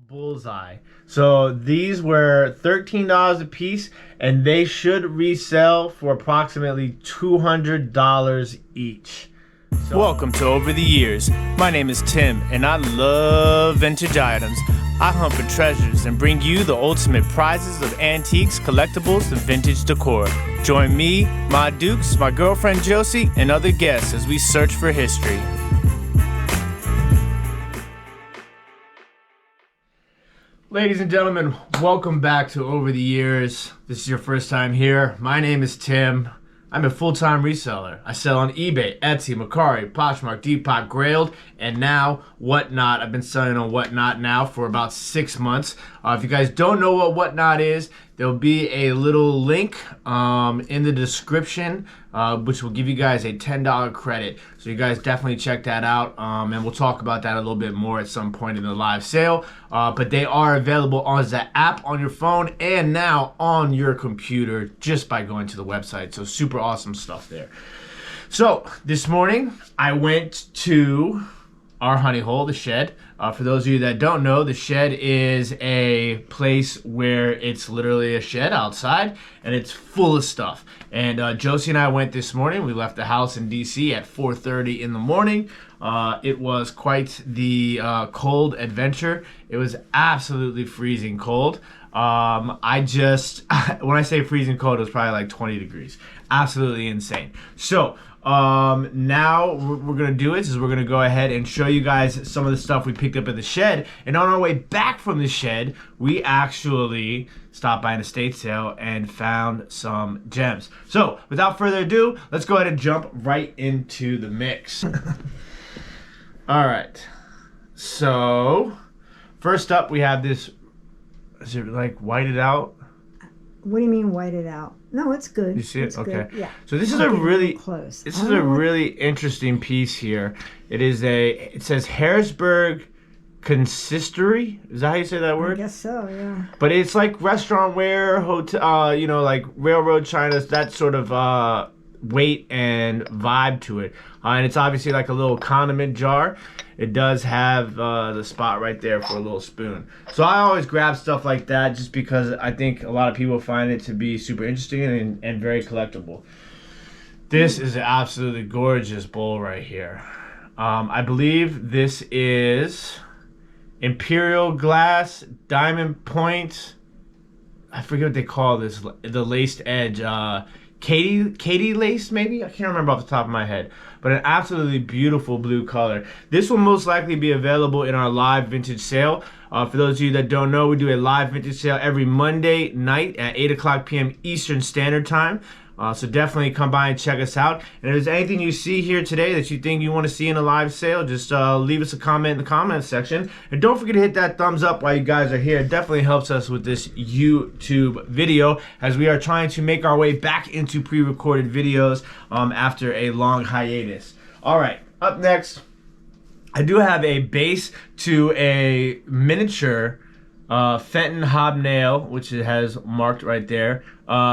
Bullseye. So these were $13 a piece, and they should resell for approximately $200 each. Welcome to Over the Years. My name is Tim, and I love vintage items. I hunt for treasures and bring you the ultimate prizes of antiques, collectibles, and vintage decor. Join me, my dukes, my girlfriend Josie, and other guests as we search for history. Ladies and gentlemen, welcome back to Over the Years. This is your first time here. My name is Tim. I'm a full-time reseller. I sell on eBay, Etsy, Mercari, Poshmark, Depop, Grailed, and now Whatnot. I've been selling on Whatnot now for about 6 months. If you guys don't know what Whatnot is, there'll be a little link in the description, which will give you guys a $10 credit. So you guys definitely check that out, and we'll talk about that a little bit more at some point in the live sale. But they are available as an app on your phone and now on your computer just by going to the website. So super awesome stuff there. So this morning I went to our honey hole, the shed. For those of you that don't know, the shed is a place where it's literally a shed outside and it's full of stuff. And Josie and I went this morning. We left the house in DC at 4:30 in the morning. It was quite the cold adventure. It was absolutely freezing cold. When I say freezing cold, it was probably like 20 degrees. Absolutely insane. So now what we're gonna do is we're gonna go ahead and show you guys some of the stuff we picked up at the shed. And on our way back from the shed, we actually stopped by an estate sale and found some gems. So without further ado, let's go ahead and jump right into the mix. All right, so first up we have this, is it like whited out? What do you mean whited out? No, it's good. You see it? It's okay. Good. Yeah. So this is a really close. This is a really interesting piece here. It says Harrisburg Consistory. Is that how you say that word? I guess so, yeah. But it's like restaurant ware, hotel, like railroad china, that sort of weight and vibe to it. And it's obviously like a little condiment jar. It does have the spot right there for a little spoon. So I always grab stuff like that just because I think a lot of people find it to be super interesting and very collectible. This is an absolutely gorgeous bowl right here. I believe this is Imperial Glass Diamond Point. I forget what they call this, the laced edge. Katie lace, maybe? I can't remember off the top of my head. But an absolutely beautiful blue color. This will most likely be available in our live vintage sale. For those of you that don't know, we do a live vintage sale every Monday night at 8 p.m. Eastern Standard Time. So definitely come by and check us out. And if there's anything you see here today that you think you want to see in a live sale, just leave us a comment in the comments section. And don't forget to hit that thumbs up while you guys are here. It definitely helps us with this YouTube video as we are trying to make our way back into pre-recorded videos after a long hiatus. All right, up next, I do have a base to a miniature Fenton hobnail, which it has marked right there,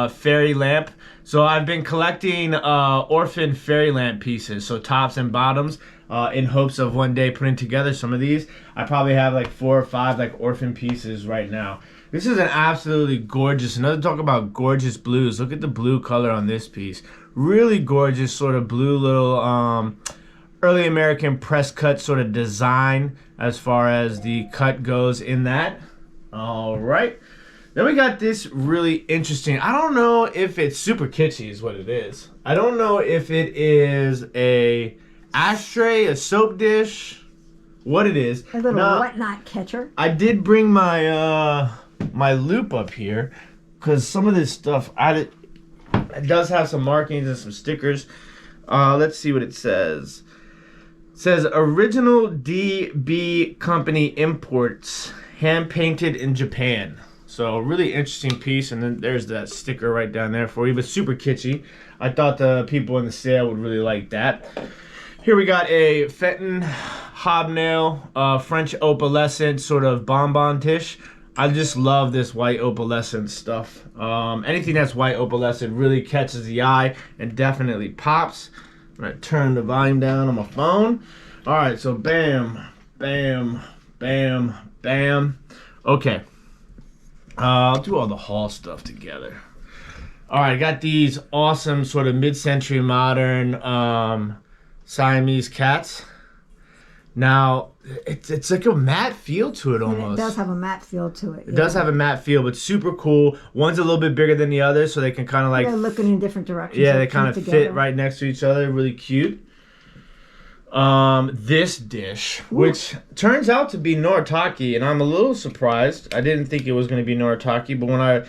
fairy lamp. So I've been collecting orphan fairy lamp pieces, so tops and bottoms, in hopes of one day putting together some of these. I probably have like 4 or 5 like orphan pieces right now. This is an absolutely gorgeous, another talk about gorgeous blues. Look at the blue color on this piece. Really gorgeous sort of blue little early American press cut sort of design as far as the cut goes in that. All right. Then we got this really interesting, I don't know if it's super kitschy is what it is. I don't know if it is a ashtray, a soap dish, what it is. A little Whatnot catcher. I did bring my my loop up here because some of this stuff, it does have some markings and some stickers. Let's see what it says. It says Original DB Company Imports, hand painted in Japan. So a really interesting piece, and then there's that sticker right down there for you, but super kitschy. I thought the people in the sale would really like that. Here we got a Fenton hobnail, French opalescent sort of bonbon dish. I just love this white opalescent stuff. Anything that's white opalescent really catches the eye and definitely pops. I'm gonna turn the volume down on my phone. All right, so bam, bam, bam, bam. Okay. I'll do all the haul stuff together. All right, I got these awesome sort of mid-century modern Siamese cats. Now, it's like a matte feel to it And almost. it does have a matte feel to it. It does have a matte feel, but super cool. One's a little bit bigger than the other, so they can kind of like... They're looking in different directions. Yeah, so they kind of keep fit together. right next to each other. Really cute. This dish, which turns out to be Noritake, and I'm a little surprised. I didn't think it was going to be Noritake, but when I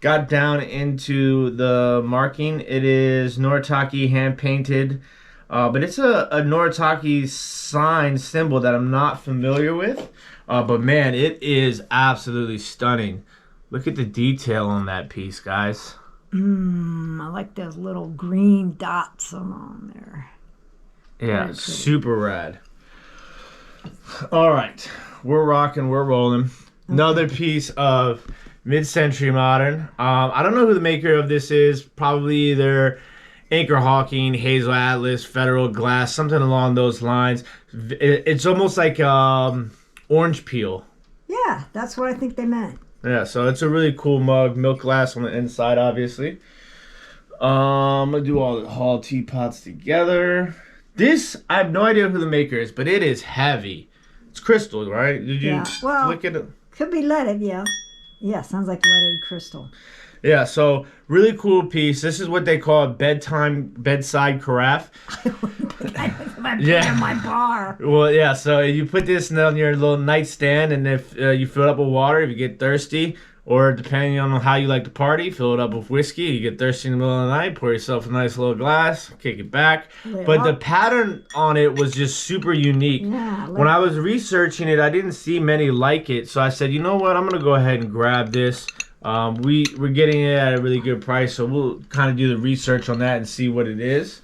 got down into the marking, it is Noritake hand painted. But it's a Noritake sign symbol that I'm not familiar with. But man, it is absolutely stunning. Look at the detail on that piece, guys. I like those little green dots on there. Yeah, super rad. All right, we're rocking, we're rolling. Another piece of mid-century modern. I don't know who the maker of this is. Probably either Anchor Hawking, Hazel Atlas, Federal Glass, something along those lines. It's almost like orange peel. Yeah, that's what I think they meant. Yeah, so it's a really cool mug. Milk glass on the inside, obviously. I'm gonna do all the haul teapots together. This, I have no idea who the maker is, but it is heavy. It's crystal, right? Did you look at it? Could be leaded, yeah. Yeah, sounds like leaded crystal. Yeah, so really cool piece. This is what they call a bedside carafe. Yeah. My bar. Well, yeah, so you put this on your little nightstand, and if you fill it up with water, if you get thirsty, or depending on how you like to party, fill it up with whiskey. You get thirsty in the middle of the night, pour yourself a nice little glass, kick it back. But the pattern on it was just super unique. Yeah, when I was researching it, I didn't see many like it, so I said, you know what, I'm going to go ahead and grab this. We're getting it at a really good price, so we'll kind of do the research on that and see what it is.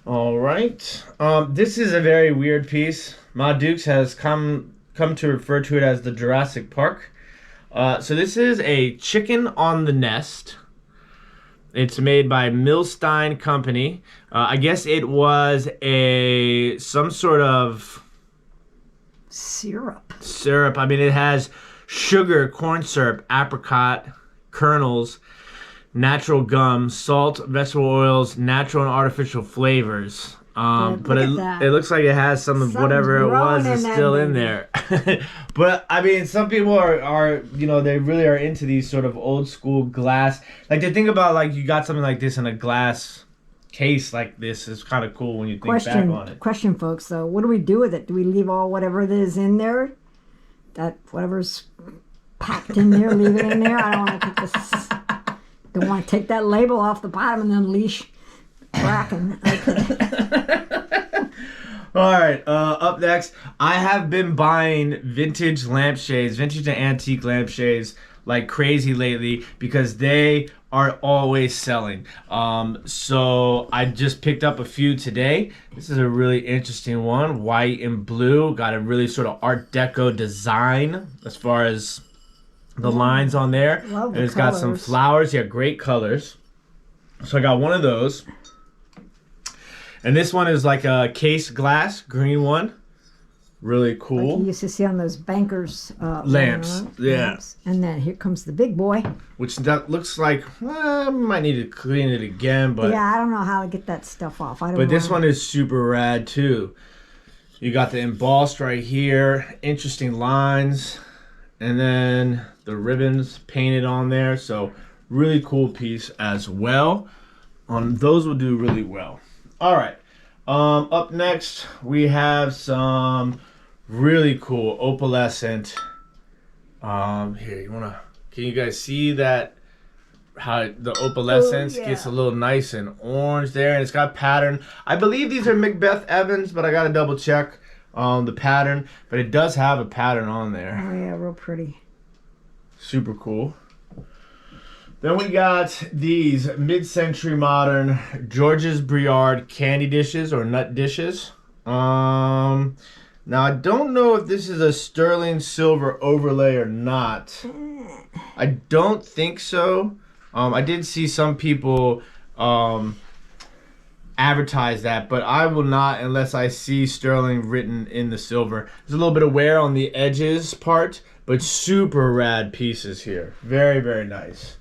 All right. This is a very weird piece. Ma Dukes has come to refer to it as the Jurassic Park. So this is a chicken on the nest. It's made by Milstein Company. I guess it was some sort of syrup. I mean, it has sugar, corn syrup, apricot, kernels, natural gum, salt, vegetable oils, natural and artificial flavors. But it looks like it has some of whatever it was is still in there. But I mean, some people are they really are into these sort of old school glass. Like they think about like you got something like this in a glass case like this is kind of cool when you think back on it. Question, folks. Though, what do we do with it? Do we leave all whatever it is in there? That whatever's packed in there, leave it in there. I don't want to take this. Don't want to take that label off the bottom and then leash Kraken. Okay. All right. Up next, I have been buying vintage lampshades, vintage and antique lampshades like crazy lately because they are always selling. So I just picked up a few today. This is a really interesting one, white and blue. Got a really sort of Art Deco design as far as the lines on there. Love the and it's got some flowers. Yeah, great colors. So I got one of those. And this one is like a case glass, green one. Really cool. Like you used to see on those bankers' lamps. Yeah. Lamps. And then here comes the big boy. Which that looks like, we might need to clean it again. But yeah, I don't know how to get that stuff off. But this one is super rad too. You got the embossed right here. Interesting lines. And then the ribbons painted on there. So really cool piece as well. Those will do really well. All right. Up next, we have some really cool opalescent. Here, can you guys see that? How the opalescence gets a little nice and orange there, and it's got pattern. I believe these are Macbeth Evans, but I gotta double check the pattern. But it does have a pattern on there. Oh yeah, real pretty. Super cool. Then we got these mid-century modern Georges Briard candy dishes or nut dishes. Now I don't know if this is a sterling silver overlay or not. I don't think so. I did see some people advertise that, but I will not unless I see sterling written in the silver. There's a little bit of wear on the edges part, but super rad pieces here. Very, very nice.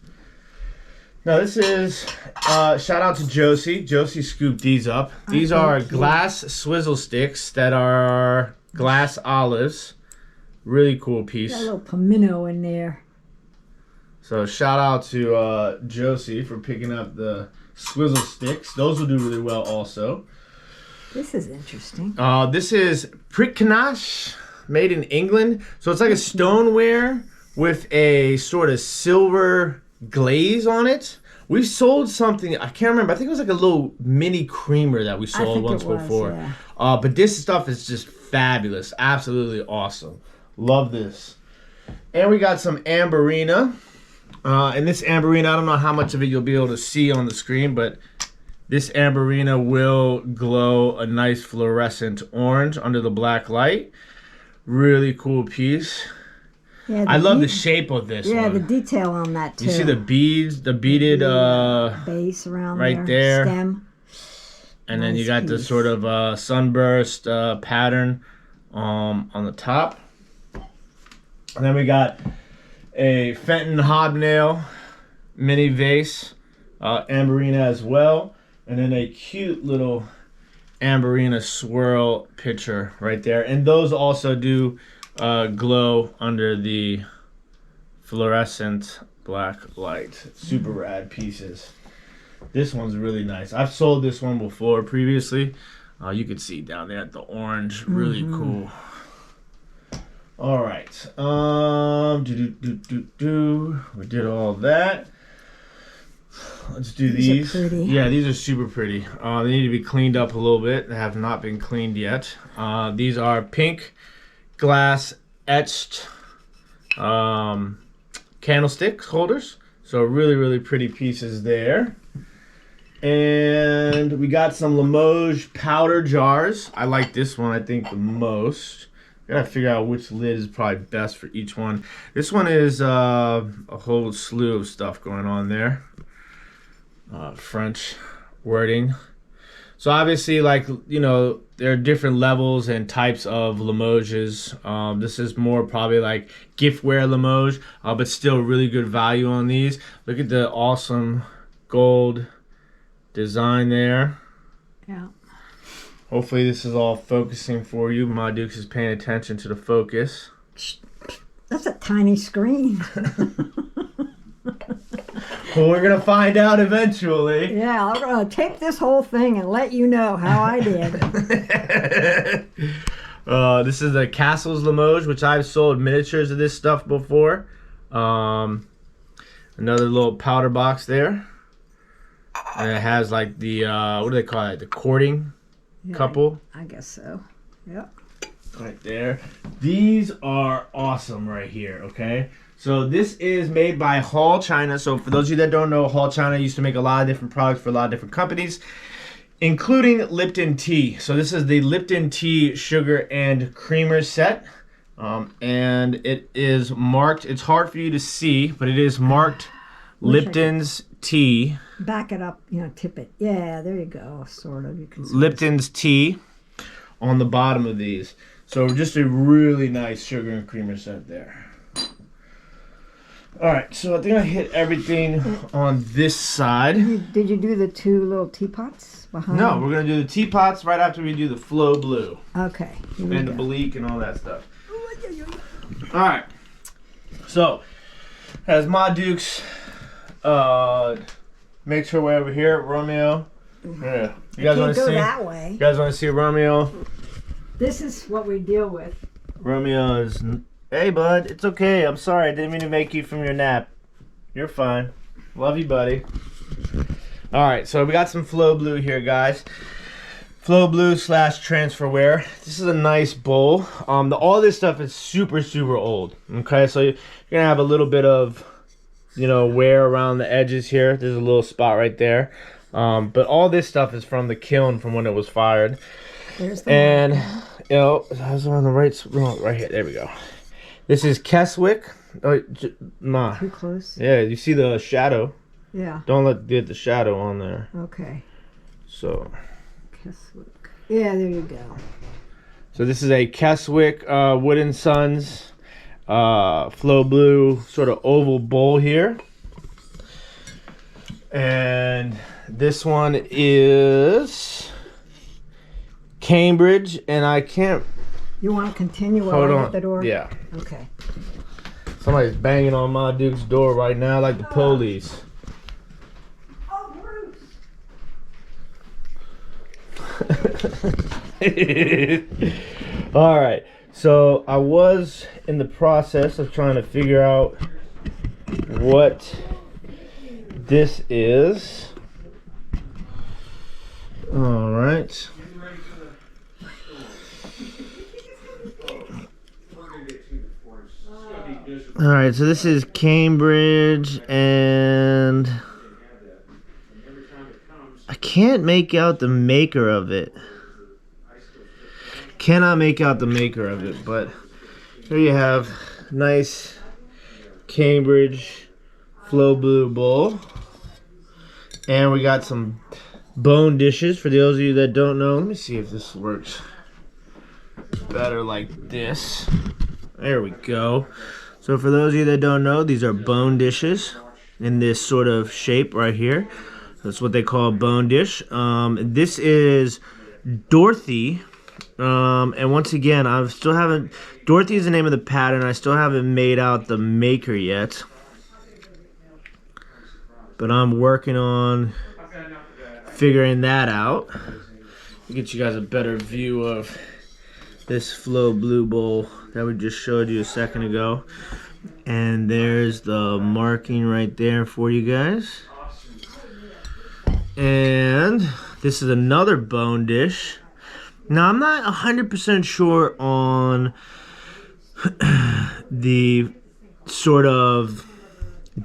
Now this is, shout out to Josie. Josie scooped these up. These are glass swizzle sticks that are glass olives. Really cool piece. Got a little pimento in there. So shout out to Josie for picking up the swizzle sticks. Those will do really well also. This is interesting. This is Pricknash, made in England. So it's like a stoneware with a sort of silver glaze on it. We've sold something, I can't remember. I think it was like a little mini creamer that we sold once before. Yeah. But this stuff is just fabulous. Absolutely awesome. Love this. And we got some Amberina. And this Amberina, I don't know how much of it you'll be able to see on the screen, but this Amberina will glow a nice fluorescent orange under the black light. Really cool piece. Yeah, I love the shape of this one. Yeah, the detail on that too. You see the beads, the beaded base around right there. Stem. And then you got the sort of sunburst pattern on the top. And then we got a Fenton hobnail mini vase, Amberina as well. And then a cute little Amberina swirl picture right there. And those also do glow under the fluorescent black light. Super rad pieces. This one's really nice. I've sold this one before previously. You can see down there the orange. Really cool. All right. We did all that. Let's do these. Are pretty. Yeah, these are super pretty. They need to be cleaned up a little bit. They have not been cleaned yet. These are pink glass etched candlestick holders. So really, really pretty pieces there. And we got some Limoges powder jars. I like this one, I think, the most. Gotta figure out which lid is probably best for each one. This one is a whole slew of stuff going on there. French wording. So obviously, like, you know, there are different levels and types of Limoges. This is more probably like giftware Limoges, but still really good value on these. Look at the awesome gold design there. Yeah. Hopefully this is all focusing for you. My Dukes is paying attention to the focus. That's a tiny screen. Well, we're going to find out eventually. Yeah, I'm going to tape this whole thing and let you know how I did. This is a Castles Limoges, which I've sold miniatures of this stuff before. Another little powder box there. And it has like the, what do they call it? The courting couple. I guess so. Yep. Right there. These are awesome right here, okay? So this is made by Hall China. So for those of you that don't know, Hall China used to make a lot of different products for a lot of different companies, including Lipton tea. So this is the Lipton tea sugar and creamer set. And it is marked, it's hard for you to see, but it is marked Lipton's tea. Back it up, you know, tip it. Yeah, there you go, sort of. You can Lipton's tea on the bottom of these. So just a really nice sugar and creamer set there. All right, so I think I hit everything on this side. Did you do the two little teapots behind? No, we're going to do the teapots right after we do the Flow Blue. Okay. And the Bleak and all that stuff. All right. So, as Ma Dukes makes her way over here, Romeo. Yeah. You guys want to see? That way. You guys want to see Romeo? This is what we deal with. Romeo is... Hey, bud. It's okay. I'm sorry. I didn't mean to make you from your nap. You're fine. Love you, buddy. All right. So we got some Flow Blue here, guys. Flow Blue / transferware. This is a nice bowl. All this stuff is super, super old. Okay. So you're going to have a little bit of, you know, wear around the edges here. There's a little spot right there. But all this stuff is from the kiln from when it was fired. There's the and, you know, I was on the right here. There we go. This is Keswick. Oh, Ma. Too close? Yeah, you see the shadow. Yeah. Don't get the shadow on there. Okay. So. Keswick. Yeah, there you go. So this is a Keswick Wooden Sons Flow Blue sort of oval bowl here. And this one is Cambridge, and I can't... You want to continue while Hold I on. get the door? Yeah. Okay. Somebody's banging on my Duke's door right now like the police. Oh, Bruce. All right. So I was in the process of trying to figure out what this is. All right. All right, so this is Cambridge, and I can't make out the maker of it. Cannot make out the maker of it, but here you have nice Cambridge Flow Blue bowl. And we got some bone dishes for those of you that don't know. Let me see if this works better like this. There we go. So for those of you that don't know, these are bone dishes in this sort of shape right here. That's what they call a bone dish. This is Dorothy. And once again, I still haven't... Dorothy is the name of the pattern. I still haven't made out the maker yet. But I'm working on figuring that out. To get you guys a better view of this Flow Blue bowl that we just showed you a second ago. And there's the marking right there for you guys. And this is another bone dish. Now, I'm not 100% sure on the sort of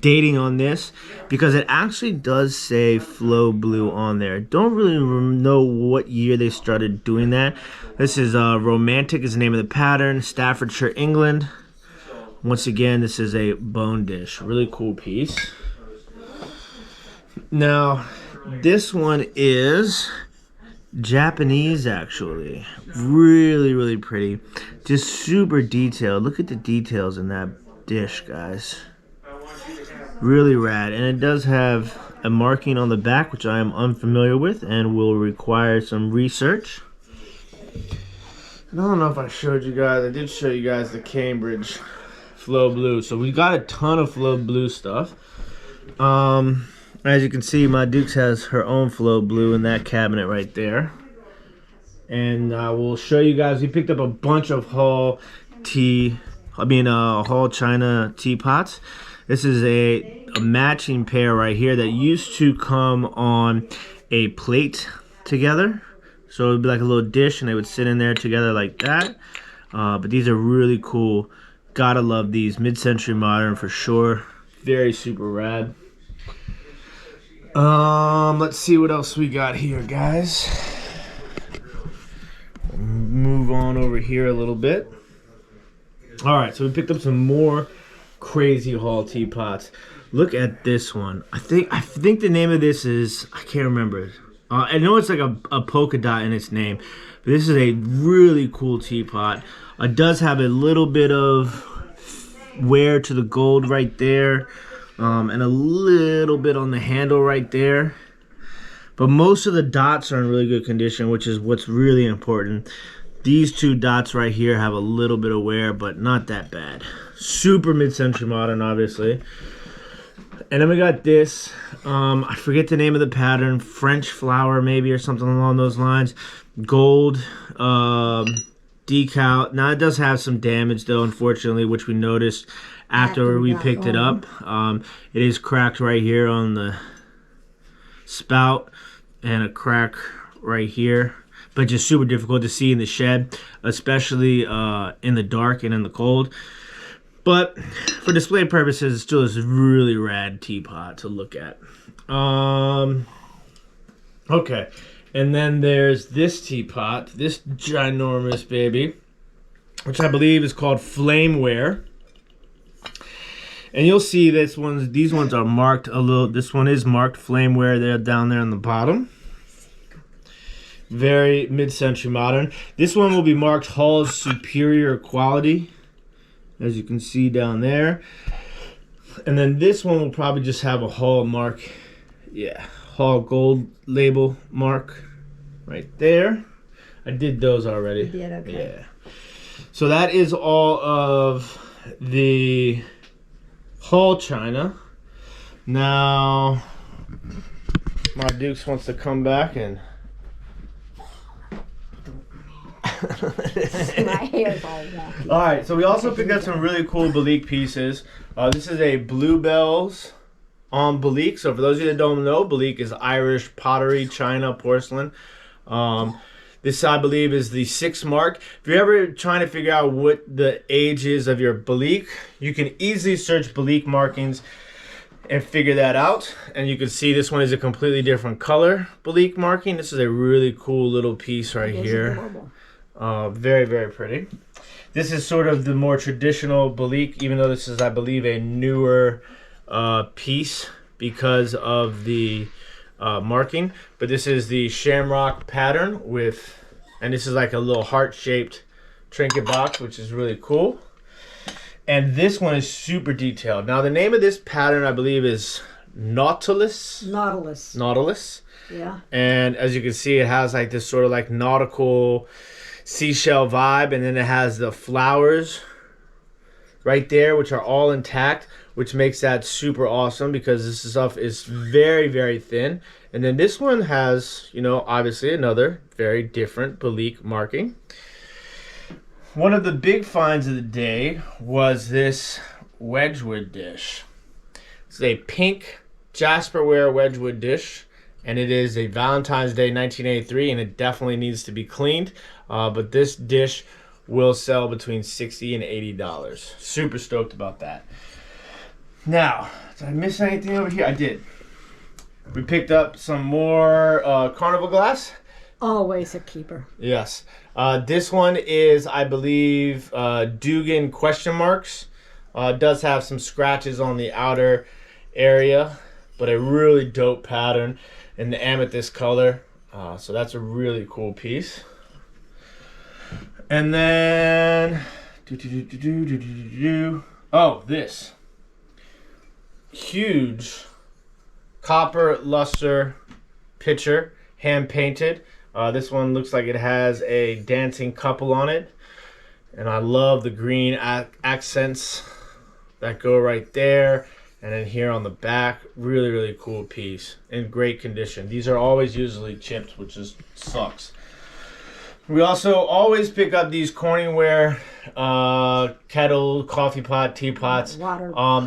dating on this, because it actually does say Flow Blue on there. Don't really know what year they started doing that. This is Romantic is the name of the pattern, Staffordshire, England. Once again, this is a bone dish. Really cool piece. Now, this one is Japanese, actually. Really, really pretty. Just super detailed. Look at the details in that dish, guys. Really rad. And it does have a marking on the back, which I am unfamiliar with and will require some research. And I don't know if I showed you guys. I did show you guys the Cambridge Flow Blue. So we got a ton of Flow Blue stuff. As you can see, my Dukes has her own Flow Blue in that cabinet right there. And I will show you guys. We picked up a bunch of Hall China teapots. This is a matching pair right here that used to come on a plate together. So it would be like a little dish and they would sit in there together like that. But these are really cool. Gotta love these. Mid-century modern for sure. Very super rad. Let's see what else we got here, guys. Move on over here a little bit. All right, so we picked up some more crazy Hall teapots. Look at this one. I think the name of this is, I can't remember. I know it's like a polka dot in its name, but this is a really cool teapot. It does have a little bit of wear to the gold right there. And a little bit on the handle right there. But most of the dots are in really good condition, which is what's really important. These two dots right here have a little bit of wear, but not that bad. Super mid-century modern, obviously. And then we got this. I forget the name of the pattern. French flower maybe, or something along those lines. Gold decal. Now it does have some damage though, unfortunately, which we noticed after we picked it up. It is cracked right here on the spout and a crack right here, but just super difficult to see in the shed, especially in the dark and in the cold. But for display purposes, it still is a really rad teapot to look at. Okay, and then there's this teapot, this ginormous baby, which I believe is called Flameware. And you'll see these ones are marked a little. This one is marked Flameware there, down there on the bottom. Very mid-century modern. This one will be marked Hall's Superior Quality as you can see down there. And then this one will probably just have a Hall mark. Yeah, Hall gold label mark right there. I did those already. You did, okay. Yeah. So that is all of the Hall china. Now, my Dukes wants to come back and My hair's all wonky. all right, so we also picked up some really cool Balik pieces. This is a Bluebells on Balik. So for those of you that don't know, Balik is Irish pottery, china, porcelain. This, I believe, is the 6 mark. If you're ever trying to figure out what the age is of your Balik, you can easily search Balik markings and figure that out. And you can see this one is a completely different color Balik marking. This is a really cool little piece right here. Very, very pretty. This is sort of the more traditional Balik, even though this is, I believe, a newer piece because of the marking. But this is the shamrock pattern with, and this is like a little heart-shaped trinket box, which is really cool. And this one is super detailed. Now the name of this pattern, I believe, is Nautilus. Nautilus. Yeah. And as you can see, it has like this sort of like nautical seashell vibe, and then it has the flowers right there, which are all intact, which makes that super awesome because this stuff is very, very thin. And then this one has, you know, obviously another very different Balik marking. One of the big finds of the day was this Wedgwood dish. It's a pink Jasperware Wedgwood dish, and it is a Valentine's Day 1983, and it definitely needs to be cleaned. But this dish will sell between $60 and $80. Super stoked about that. Now, did I miss anything over here? I did. We picked up some more carnival glass. Always a keeper. Yes. This one is, I believe, Dugan question marks. It does have some scratches on the outer area, but a really dope pattern in the amethyst color. So that's a really cool piece. And then, oh, this huge copper luster pitcher, hand painted. This one looks like it has a dancing couple on it. And I love the green accents that go right there. And then here on the back, really, really cool piece in great condition. These are always usually chipped, which just sucks. We also always pick up these Corningware kettle, coffee pot, teapots.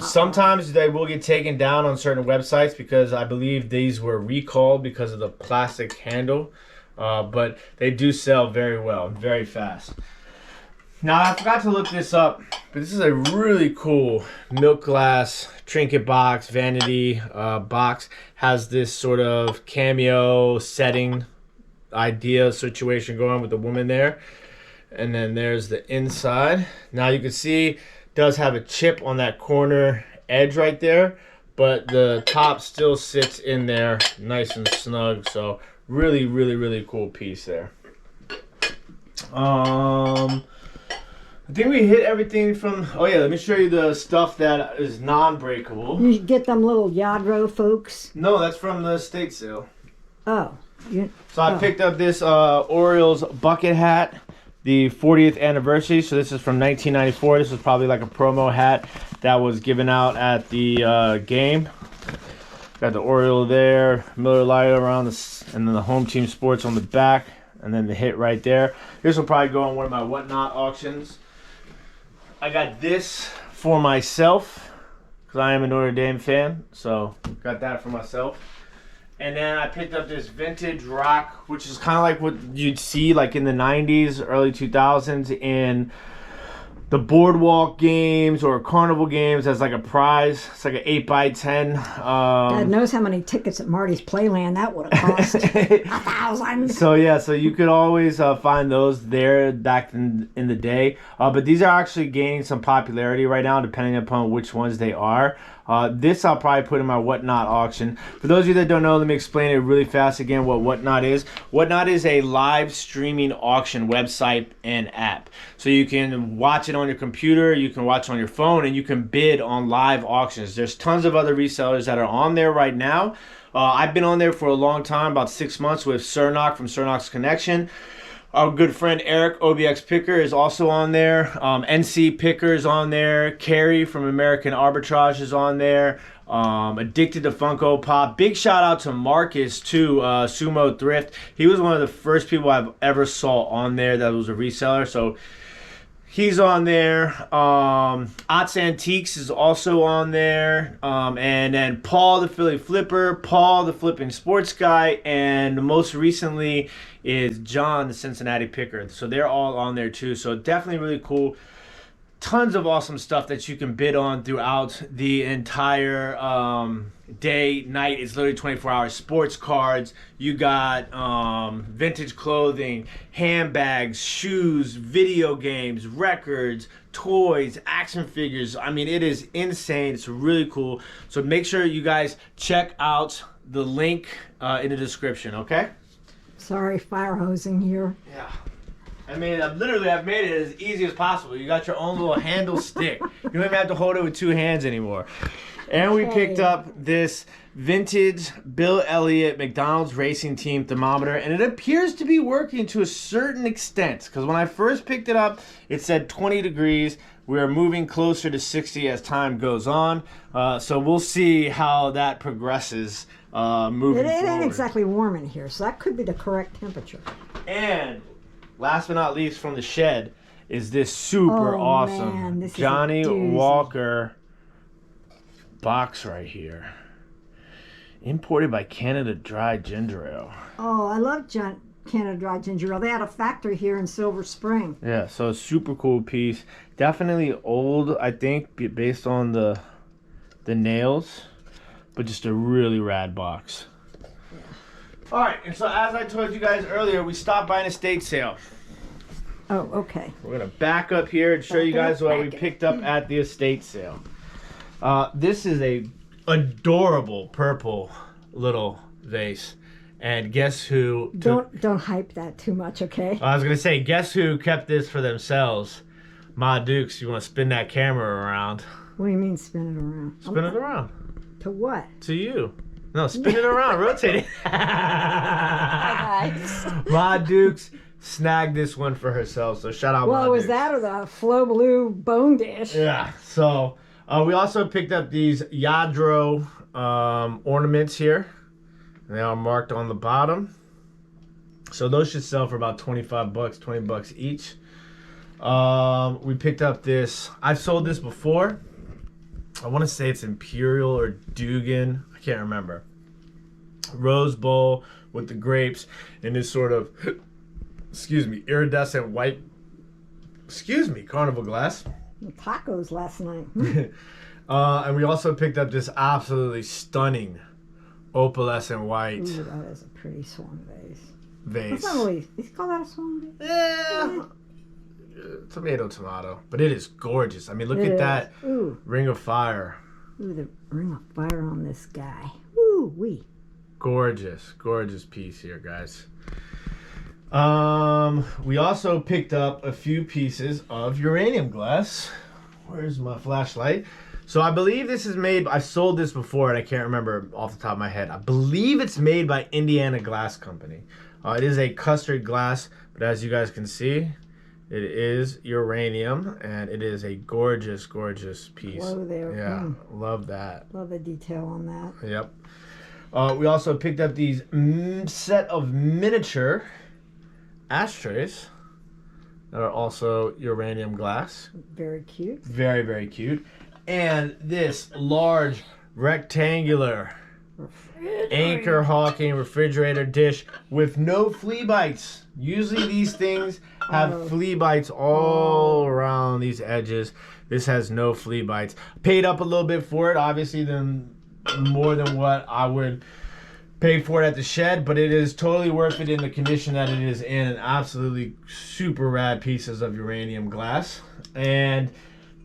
Sometimes they will get taken down on certain websites because I believe these were recalled because of the plastic handle. But they do sell very well, very fast. Now, I forgot to look this up, but this is a really cool milk glass trinket box, vanity box. Has this sort of cameo setting idea situation going with the woman there. And then there's the inside. Now you can see it does have a chip on that corner edge right there, but the top still sits in there nice and snug. So really, really, really cool piece there. I think we hit everything from, oh yeah, let me show you the stuff that is non-breakable. You get them little Yadro folks. No, that's from the estate sale. Oh. So I picked up this Orioles bucket hat, the 40th anniversary. So this is from 1994. This was probably like a promo hat that was given out at the game. Got the Oriole there, Miller Lite around this, and then the home team sports on the back, and then the hit right there. This will probably go on one of my whatnot auctions. I got this for myself because I am a Notre Dame fan, so got that for myself. And then I picked up this vintage rock, which is kind of like what you'd see like in the 90s, early 2000s in the boardwalk games or carnival games as like a prize. It's like an 8x10. God knows how many tickets at Marty's Playland that would have cost. 1,000. So yeah, so you could always find those there back in the day. But these are actually gaining some popularity right now, depending upon which ones they are. This I'll probably put in my Whatnot auction. For those of you that don't know, let me explain it really fast again what Whatnot is. Whatnot is a live streaming auction website and app. So you can watch it it on your computer, you can watch on your phone, and you can bid on live auctions. There's tons of other resellers that are on there right now. I've been on there for a long time, about 6 months, with Cernock from Cernock's Connection. Our good friend Eric, OBX Picker, is also on there. NC Picker is on there. Carrie from American Arbitrage is on there. Addicted to Funko Pop. Big shout out to Marcus too, Sumo Thrift. He was one of the first people I've ever saw on there that was a reseller. So he's on there. Ots Antiques is also on there. And then Paul the Philly Flipper, Paul the Flipping Sports Guy, and most recently is John the Cincinnati Picker. So they're all on there too. So definitely really cool. Tons of awesome stuff that you can bid on throughout the entire day, night. It's literally 24 hours. Sports cards, you got vintage clothing, handbags, shoes, video games, records, toys, action figures. I mean, it is insane. It's really cool. So make sure you guys check out the link in the description, okay? Sorry, fire hosing here. Yeah. I mean, I've made it as easy as possible. You got your own little handle stick. You don't even have to hold it with 2 hands anymore. And we picked up this vintage Bill Elliott McDonald's Racing Team thermometer, and it appears to be working to a certain extent, because when I first picked it up, it said 20 degrees. We are moving closer to 60 as time goes on. So we'll see how that progresses moving forward. It ain't exactly warm in here, so that could be the correct temperature. And last but not least, from the shed, is this super awesome man, this Johnny is a doozy. Walker box right here. Imported by Canada Dry Ginger Ale. Oh, I love Canada Dry Ginger Ale. They had a factory here in Silver Spring. Yeah, so a super cool piece. Definitely old, I think, based on the nails, but just a really rad box. All right, and so as I told you guys earlier, we stopped by an estate sale. Oh, okay. We're gonna back up here and show you guys what we picked up at the estate sale. This is a adorable purple little vase, and guess who? Don't hype that too much, okay? I was gonna say, guess who kept this for themselves? Ma Dukes. You want to spin that camera around? What do you mean spin it around? Spin it around. To what? To you. No, spin it around, rotate it. Hi guys. Ma Dukes snagged this one for herself, so shout out Ma Well, was Dukes. that or the Flow Blue bone dish? Yeah, so we also picked up these Yadro ornaments here. They are marked on the bottom. So those should sell for about 25 bucks, 20 bucks each. We picked up this. I've sold this before. I want to say it's Imperial or Dugan. I can't remember. Rose bowl with the grapes and this sort of, excuse me, iridescent white, carnival glass. Tacos last night. And we also picked up this absolutely stunning opalescent white Ooh, that is a pretty swan vase. vase. That's not really, you call that a swan vase? Yeah. Tomato. But it is gorgeous. I mean, look at that Ooh. ring of fire. Ooh, the ring of fire on this guy. Ooh, wee. Gorgeous piece here, guys. We also picked up a few pieces of uranium glass. Where's my flashlight? So I believe this is made, I've sold this before and I can't remember off the top of my head. I believe it's made by Indiana Glass Company. It is a custard glass, but as you guys can see, it is uranium and it is a gorgeous piece. Whoa there. Yeah, love that. Love the detail on that. Yep. We also picked up these set of miniature ashtrays that are also uranium glass. Very cute. Very cute. And this large rectangular anchor hawking refrigerator dish with no flea bites. Usually these things have flea bites all around these edges. This has no flea bites. Paid up a little bit for it, obviously, more than what I would pay for it at the shed, but it is totally worth it in the condition that it is in, and absolutely super rad pieces of uranium glass. And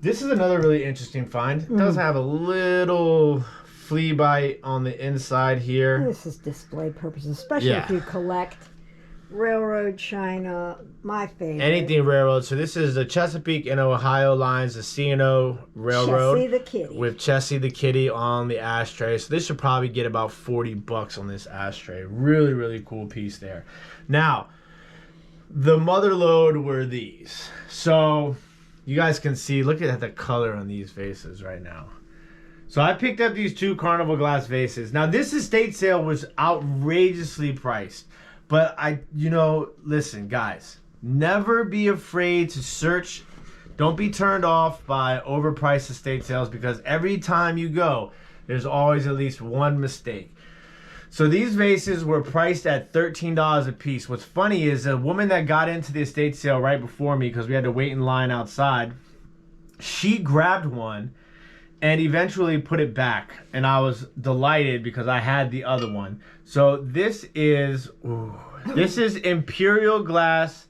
this is another really interesting find. It does have a little flea bite on the inside here. This is display purposes, especially if you collect Railroad China, my favorite. Anything railroad. So this is the Chesapeake and Ohio lines, the C&O Railroad. Chessie the kitty. With Chessie the kitty on the ashtray. So this should probably get about $40 on this ashtray. Really, really cool piece there. Now, the mother load were these. So you guys can see, look at the color on these vases right now. So I picked up these 2 carnival glass vases. Now this estate sale was outrageously priced. But listen, guys, never be afraid to search. Don't be turned off by overpriced estate sales, because every time you go, there's always at least one mistake. So these vases were priced at $13 a piece. What's funny is a woman that got into the estate sale right before me, because we had to wait in line outside, she grabbed one and eventually put it back, and I was delighted because I had the other one. So this is Imperial Glass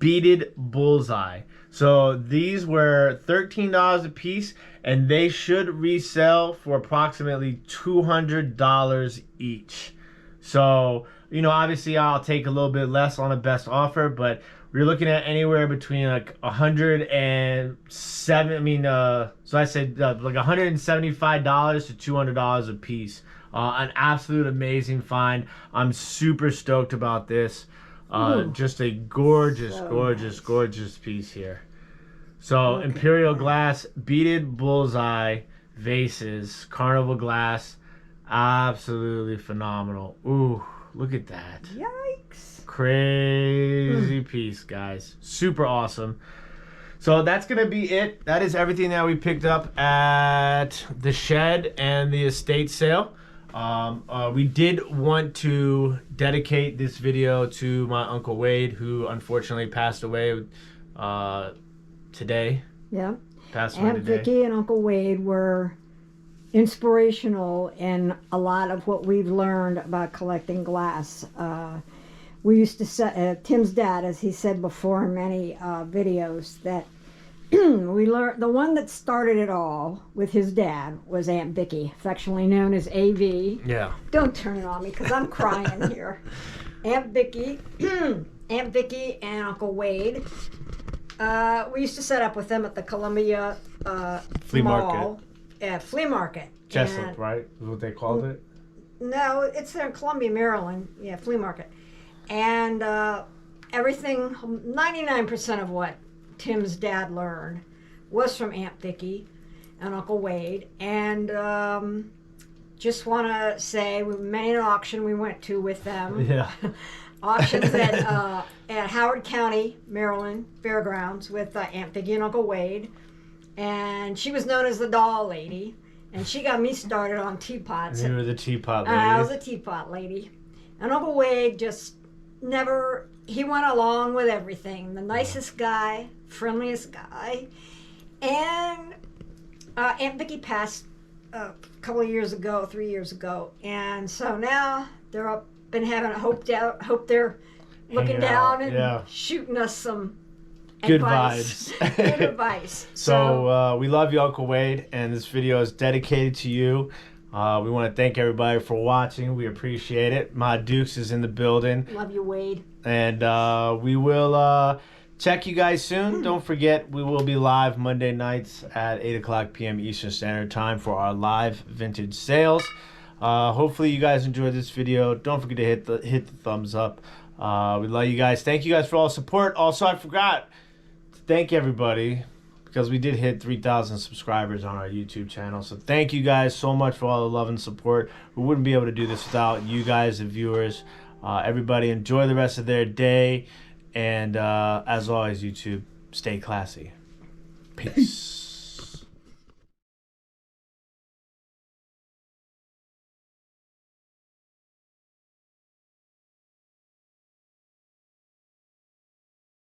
Beaded Bullseye. So these were $13 a piece, and they should resell for approximately $200 each. So, obviously I'll take a little bit less on a best offer, but we're looking at anywhere between like 107. So I said like $175 to $200 a piece. An absolute amazing find. I'm super stoked about this. Just a gorgeous piece here. So Imperial Glass Beaded Bullseye vases, carnival glass, absolutely phenomenal. Ooh, look at that. Yikes. Crazy piece, guys. Super awesome. So that's going to be it. That is everything that we picked up at the shed and the estate sale. We did want to dedicate this video to my Uncle Wade, who unfortunately passed away today. Yeah. Passed away Aunt today. Vicky and Uncle Wade were inspirational in a lot of what we've learned about collecting glass. We used to say, Tim's dad, as he said before in many videos, that we learned the one that started it all with his dad was Aunt Vicky, affectionately known as AV. Yeah. Don't turn it on me because I'm crying here. Aunt Vicky, Aunt Vicky and Uncle Wade. We used to set up with them at the Columbia Flea Mall. Market. Yeah, Flea Market. Jessup, right? Is what they called it? No, it's there in Columbia, Maryland. Yeah, Flea Market. And everything, 99% of what Tim's dad learned was from Aunt Vicky and Uncle Wade. And just want to say, many an auction we went to with them. Yeah. Auctions at Howard County, Maryland Fairgrounds with Aunt Vicky and Uncle Wade. And she was known as the doll lady. And she got me started on teapots. You were the teapot lady. I was a teapot lady. And Uncle Wade just never, he went along with everything. The nicest guy, friendliest guy. And Aunt Vicky passed a couple of years ago, 3 years ago. And so now they're up and having a hope they're looking down and shooting us some good advice. vibes. Good advice. So we love you, Uncle Wade, and this video is dedicated to you. We want to thank everybody for watching. We appreciate it. My Dukes is in the building. Love you, Wade. And we will check you guys soon. Don't forget, we will be live Monday nights at 8 o'clock p.m. Eastern Standard Time for our live vintage sales. Hopefully you guys enjoyed this video. Don't forget to hit the thumbs up. We love you guys. Thank you guys for all the support. Also, I forgot to thank everybody, because we did hit 3,000 subscribers on our YouTube channel. So thank you guys so much for all the love and support. We wouldn't be able to do this without you guys, the viewers. Everybody enjoy the rest of their day. And as always, YouTube, stay classy. Peace.